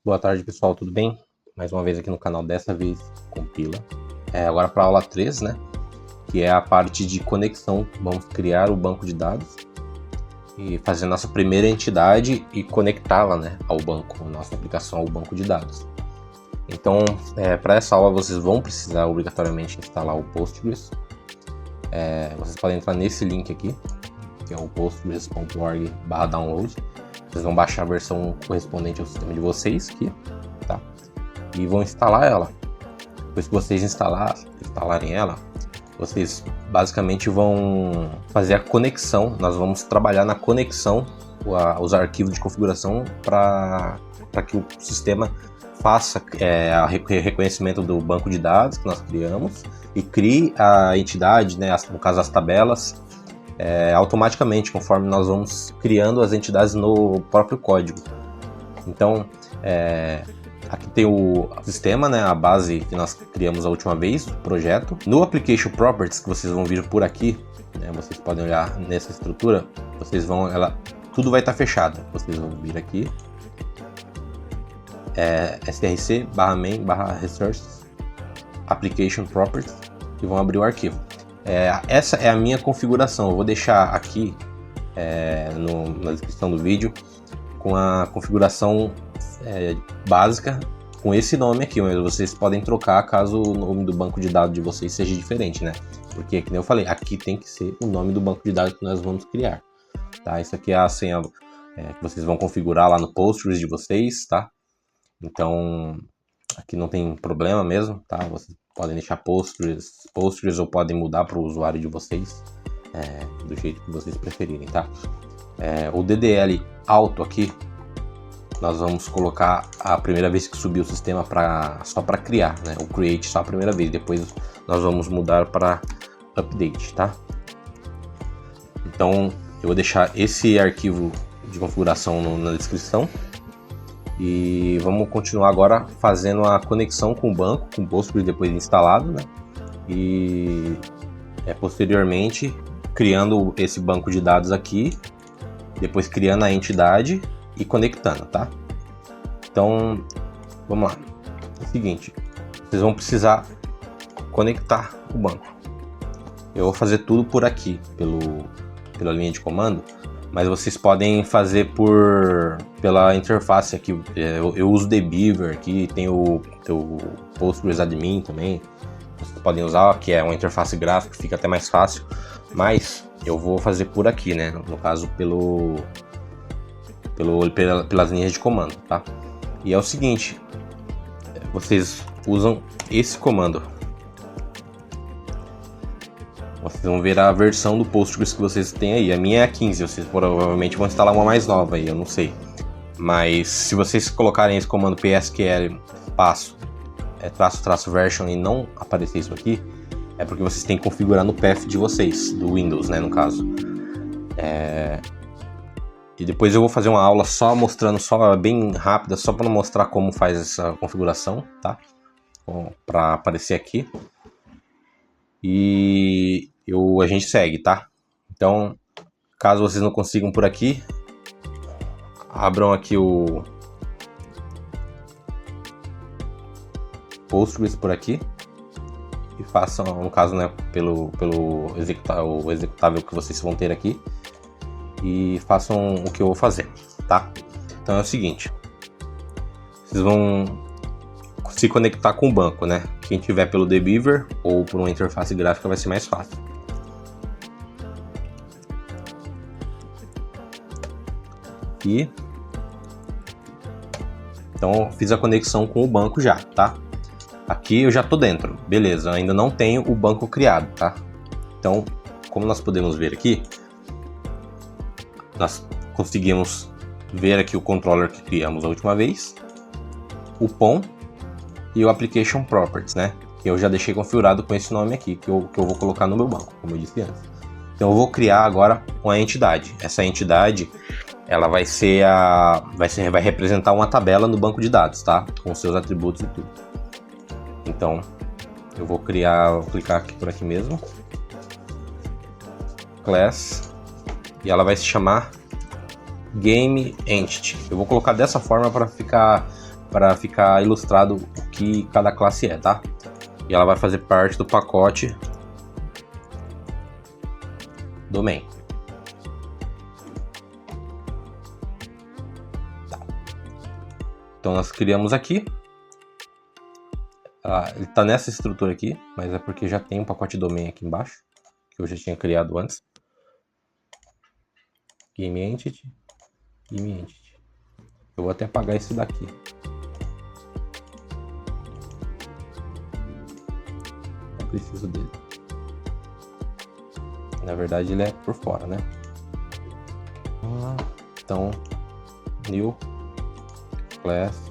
Boa tarde, pessoal, tudo bem? Mais uma vez aqui no canal, dessa vez com Pila. Agora para a aula 3, né? Que é a parte de conexão. Vamos criar o banco de dados e fazer nossa primeira entidade e conectá-la, né, ao banco, nossa aplicação ao banco de dados. Então, para essa aula vocês vão precisar obrigatoriamente instalar o Postgres. Vocês podem entrar nesse link aqui, que é o postgres.org/download. Vocês vão baixar a versão correspondente ao sistema de vocês aqui, tá? E vão instalar ela. Depois que vocês instalarem ela, vocês basicamente vão fazer a conexão. Nós vamos trabalhar na conexão, os arquivos de configuração para que o sistema faça o reconhecimento do banco de dados que nós criamos e crie a entidade, né, no caso as tabelas, automaticamente, conforme nós vamos criando as entidades no próprio código. Então, aqui tem o sistema, né, a base que nós criamos a última vez, o projeto. No Application Properties, que vocês vão vir por aqui, né, vocês podem olhar nessa estrutura, tudo vai estar fechado. Vocês vão vir aqui, src/main/resources, Application Properties, e vão abrir o arquivo. Essa é a minha configuração. Eu vou deixar aqui na descrição do vídeo com a configuração básica com esse nome aqui, mas vocês podem trocar caso o nome do banco de dados de vocês seja diferente, né? Porque, como eu falei, aqui tem que ser o nome do banco de dados que nós vamos criar, tá? Isso aqui é a senha que vocês vão configurar lá no Postgres de vocês, tá? Então, aqui não tem problema mesmo, tá? Vocês podem deixar Postgres ou podem mudar para o usuário de vocês, do jeito que vocês preferirem, tá? O DDL auto aqui, nós vamos colocar a primeira vez que subir o sistema só para criar, né? O create só a primeira vez, depois nós vamos mudar para update, tá? Então, eu vou deixar esse arquivo de configuração na descrição. E vamos continuar agora fazendo a conexão com o banco, com o Postgres depois instalado, né? E posteriormente criando esse banco de dados aqui, depois criando a entidade e conectando, tá? Então, vamos lá. É o seguinte, vocês vão precisar conectar o banco. Eu vou fazer tudo por aqui, pela linha de comando. Mas vocês podem fazer pela interface aqui. Eu uso Dbeaver aqui, tem o Postgres Admin também. Vocês podem usar, que é uma interface gráfica, fica até mais fácil. Mas eu vou fazer por aqui, né? No caso, pelas linhas de comando, tá? E é o seguinte, vocês usam esse comando. Vocês vão ver a versão do Postgres que vocês têm aí. A minha é a 15, vocês provavelmente vão instalar uma mais nova aí, eu não sei. Mas se vocês colocarem esse comando psql --version e não aparecer isso aqui, é porque vocês têm que configurar no path de vocês, do Windows, né, no caso. E depois eu vou fazer uma aula só mostrando, só bem rápida, só para mostrar como faz essa configuração, tá? Para aparecer aqui. E a gente segue, tá? Então, caso vocês não consigam por aqui, abram aqui o Postgres por aqui e façam, no caso, né, pelo executável que vocês vão ter aqui, e façam o que eu vou fazer, tá? Então é o seguinte, vocês vão se conectar com o banco, né? Quem tiver pelo Dbeaver ou por uma interface gráfica vai ser mais fácil. Aqui. Então fiz a conexão com o banco já, tá? Aqui eu já tô dentro, beleza? Eu ainda não tenho o banco criado, tá? Então, como nós podemos ver aqui, nós conseguimos ver aqui o controller que criamos a última vez, o POM e o Application Properties, né? Que eu já deixei configurado com esse nome aqui, que eu vou colocar no meu banco, como eu disse antes. Então eu vou criar agora uma entidade. Essa entidade, ela vai representar uma tabela no banco de dados, tá? Com seus atributos e tudo. Então, eu vou clicar aqui por aqui mesmo. Class. E ela vai se chamar Game Entity. Eu vou colocar dessa forma para ficar para ficar ilustrado o que cada classe é, tá? E ela vai fazer parte do pacote domain. Tá. Então nós criamos aqui. Ele está nessa estrutura aqui, mas é porque já tem um pacote domain aqui embaixo, que eu já tinha criado antes. Game Entity. Eu vou até apagar esse daqui. Não preciso dele. Na verdade ele é por fora, né? Então, new class.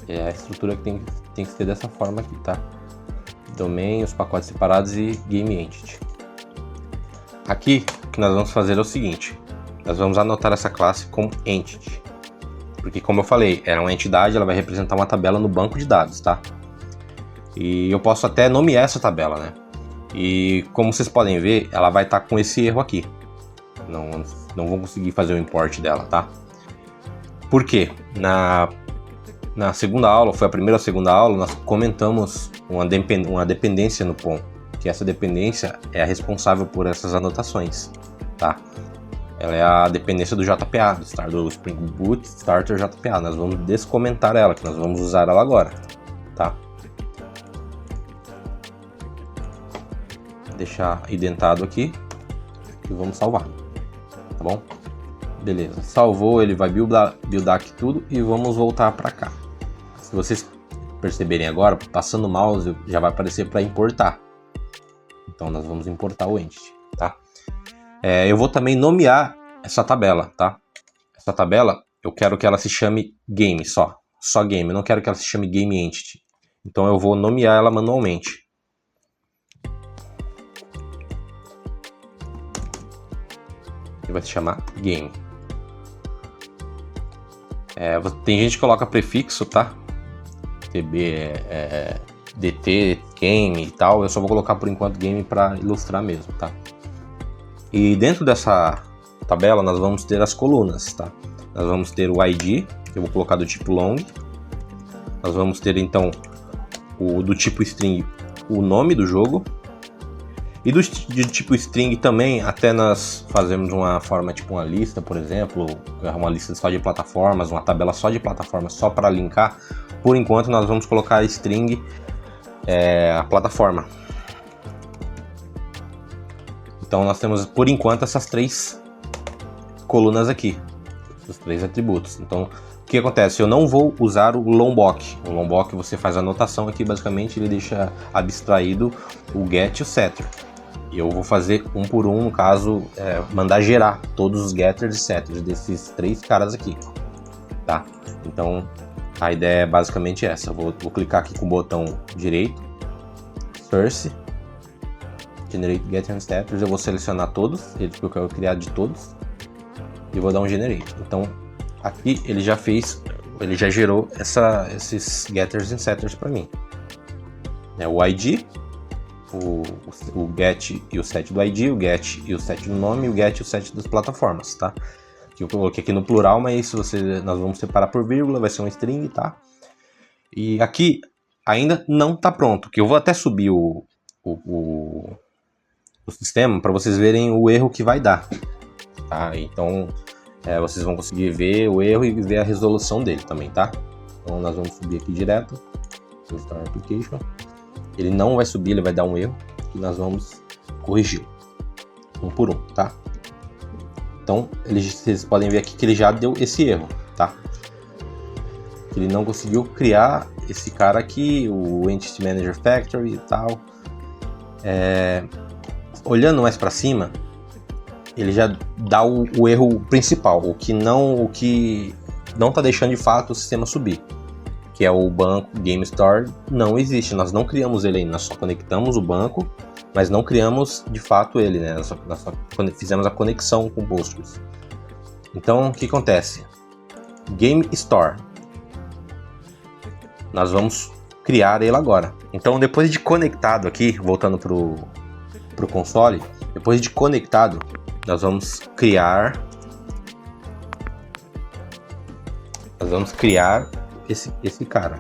A estrutura que tem que ser dessa forma aqui, tá? Domain, os pacotes separados e Game Entity. Aqui, o que nós vamos fazer é o seguinte. Nós vamos anotar essa classe como Entity. Porque, como eu falei, é uma entidade, ela vai representar uma tabela no banco de dados, tá? E eu posso até nomear essa tabela, né? E, como vocês podem ver, ela vai estar com esse erro aqui. Não vou conseguir fazer o import dela, tá? Por quê? Na segunda aula, foi a primeira ou segunda aula, nós comentamos uma dependência no POM, que essa dependência é a responsável por essas anotações, tá? Ela é a dependência do JPA, do Spring Boot Starter JPA. Nós vamos descomentar ela, que nós vamos usar ela agora, tá? Deixar identado aqui e vamos salvar, tá bom? Beleza, salvou, ele vai buildar aqui tudo e vamos voltar para cá. Se vocês perceberem agora, passando o mouse já vai aparecer para importar. Então nós vamos importar o Entity, tá? Eu vou também nomear essa tabela, tá? Essa tabela eu quero que ela se chame Game só Game, eu não quero que ela se chame Game Entity. Então eu vou nomear ela manualmente. E vai se chamar Game. Tem gente que coloca prefixo, tá? TB, DT, Game e tal. Eu só vou colocar por enquanto Game para ilustrar mesmo, tá? E dentro dessa tabela nós vamos ter as colunas, tá? Nós vamos ter o ID, que eu vou colocar do tipo long. Nós vamos ter então do tipo string, o nome do jogo. E do tipo string também, até nós fazemos uma forma tipo uma lista, por exemplo, uma lista só de plataformas, uma tabela só de plataformas, só para linkar. Por enquanto nós vamos colocar a string, a plataforma. Então nós temos por enquanto essas 3 colunas aqui, os 3 atributos. Então o que acontece? Eu não vou usar o lombok. O lombok você faz a anotação aqui, basicamente ele deixa abstraído o get e o setter. Eu vou fazer um por um, no caso, mandar gerar todos os getters e setters desses 3 caras aqui, tá? Então, a ideia é basicamente essa. Eu vou clicar aqui com o botão direito, Source, Generate Getter and Setters. Eu vou selecionar todos, eles que eu quero criar de todos, e vou dar um Generate. Então, aqui ele já gerou esses getters e setters para mim. O ID, o get e o set do ID, o get e o set do nome, e o get e o set das plataformas, tá? Que eu coloquei aqui no plural, mas nós vamos separar por vírgula, vai ser um string, tá? E aqui ainda não tá pronto, que eu vou até subir o sistema para vocês verem o erro que vai dar, tá? Então vocês vão conseguir ver o erro e ver a resolução dele também, tá? Então nós vamos subir aqui direto, Install Application. Ele não vai subir, ele vai dar um erro e nós vamos corrigir um por um, tá? Então vocês podem ver aqui que ele já deu esse erro, tá? Ele não conseguiu criar esse cara aqui, o Entity Manager Factory e tal. Olhando mais para cima, ele já dá o erro principal, o que não está deixando de fato o sistema subir, que é o banco Game Store. Não existe, nós não criamos ele ainda, nós só conectamos o banco, mas não criamos de fato ele, né? Nós só fizemos a conexão com o Postgres. Então o que acontece? Game Store, nós vamos criar ele agora. Então, depois de conectado aqui, voltando pro console, depois de conectado, nós vamos criar esse cara.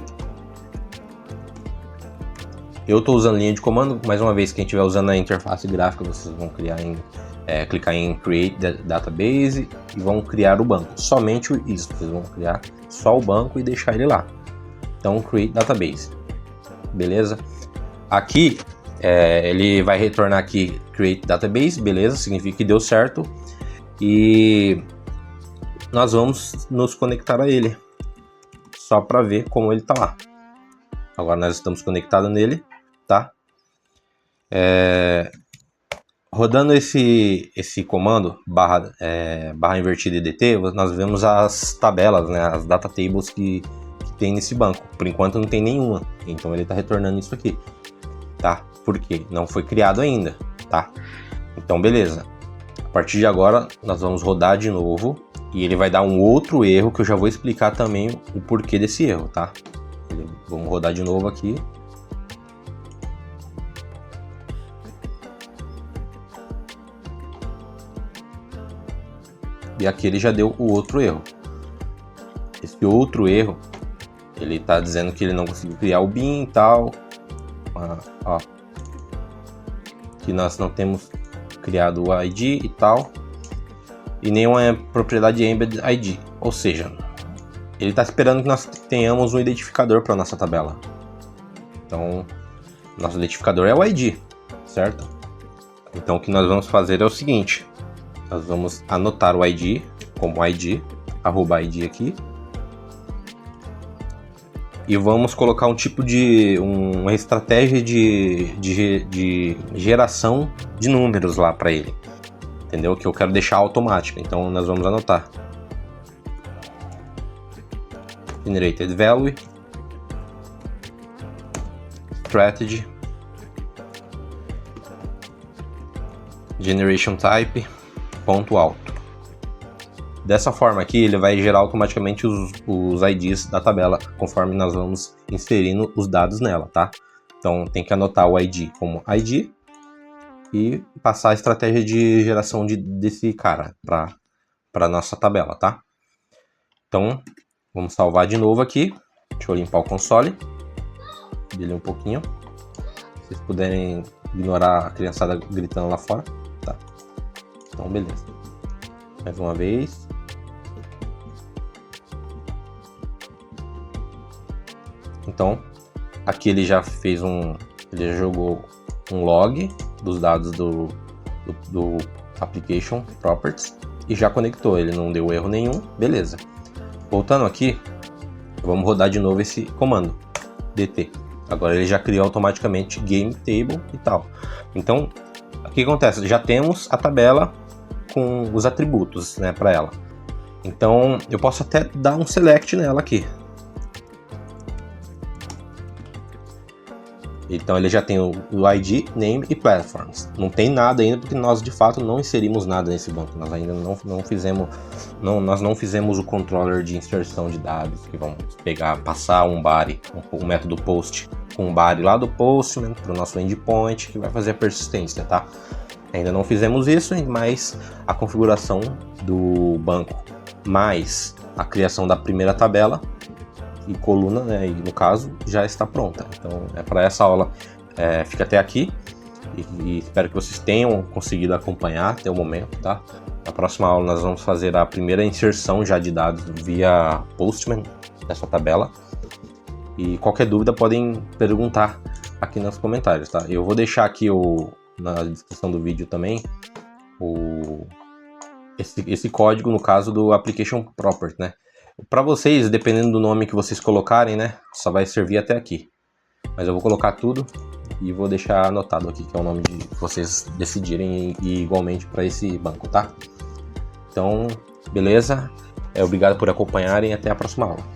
Eu estou usando linha de comando, mais uma vez, quem estiver usando a interface gráfica, vocês vão criar clicar em Create Database e vão criar o banco. Somente isso, vocês vão criar só o banco e deixar ele lá. Então, Create Database. Beleza? Aqui, ele vai retornar aqui Create Database, beleza? Significa que deu certo. E nós vamos nos conectar a ele, só para ver como ele está lá. Agora nós estamos conectados nele, tá? Rodando esse comando barra invertida EDT, nós vemos as tabelas, né, as data tables que tem nesse banco. Por enquanto não tem nenhuma, então ele está retornando isso aqui, tá? Porque não foi criado ainda, tá? Então beleza. A partir de agora nós vamos rodar de novo e ele vai dar um outro erro que eu já vou explicar também o porquê desse erro, tá? Vamos rodar de novo aqui. E aqui ele já deu o outro erro. Esse outro erro, ele está dizendo que ele não conseguiu criar o bin e tal. Ó, que nós não temos criado o ID e tal. E nenhuma propriedade Embed ID. Ou seja, ele está esperando que nós tenhamos um identificador para nossa tabela. Então, nosso identificador é o ID, certo? Então, o que nós vamos fazer é o seguinte: nós vamos anotar o ID como ID, @ID aqui, e vamos colocar um tipo de uma estratégia de geração de números lá para ele, entendeu? Que eu quero deixar automático. Então, nós vamos anotar generated value, strategy, generation type, ponto alto. Dessa forma aqui ele vai gerar automaticamente os IDs da tabela conforme nós vamos inserindo os dados nela, tá? Então tem que anotar o ID como ID e passar a estratégia de geração desse cara para nossa tabela, tá? Então vamos salvar de novo aqui. Deixa eu limpar o console dele um pouquinho. Se vocês puderem ignorar a criançada gritando lá fora, tá? Então beleza. Mais uma vez. Então aqui ele já fez ele já jogou um log dos dados do Application Properties e já conectou. Ele não deu erro nenhum, beleza. Voltando aqui, vamos rodar de novo esse comando dt. Agora ele já criou automaticamente Game Table e tal. Então, o que acontece? Já temos a tabela com os atributos, né, para ela. Então, eu posso até dar um select nela aqui. Então ele já tem o ID, Name e Platforms. Não tem nada ainda porque nós de fato não inserimos nada nesse banco. Nós ainda nós não fizemos o controller de inserção de dados que vamos passar um body, um método post com um body lá do Postman para o nosso endpoint que vai fazer a persistência, tá? Ainda não fizemos isso, mas a configuração do banco mais a criação da primeira tabela e coluna, né, e no caso já está pronta. Então para essa aula fica até aqui e espero que vocês tenham conseguido acompanhar até o momento, tá? Na próxima aula nós vamos fazer a primeira inserção já de dados via Postman nessa tabela e qualquer dúvida podem perguntar aqui nos comentários, tá? Eu vou deixar aqui na descrição do vídeo também esse código, no caso do Application Property, né? Para vocês, dependendo do nome que vocês colocarem, né, só vai servir até aqui. Mas eu vou colocar tudo e vou deixar anotado aqui, que é o nome que vocês decidirem e igualmente para esse banco, tá? Então, beleza? Obrigado por acompanharem e até a próxima aula.